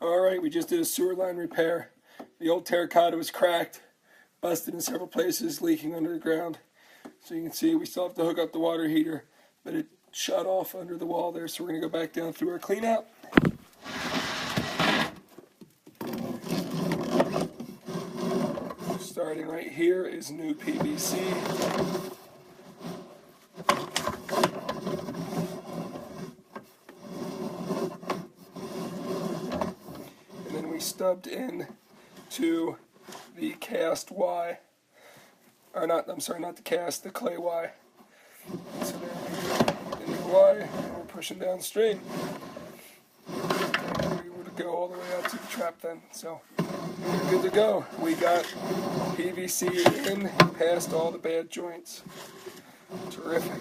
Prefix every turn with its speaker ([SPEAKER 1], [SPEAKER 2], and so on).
[SPEAKER 1] Alright, we just did a sewer line repair. The old terracotta was cracked, busted in several places, leaking under the ground. So you can see we still have to hook up the water heater, but it shut off under the wall there, so we're going to go back down through our clean out. Starting right here is new PVC. And then we stubbed in to the cast Y. Or not, I'm sorry, not the cast, the clay Y. So there we go, into the Y, and we're pushing down straight. And we would go all the way out to the trap then. So we're good to go. We got PVC in past all the bad joints. Terrific.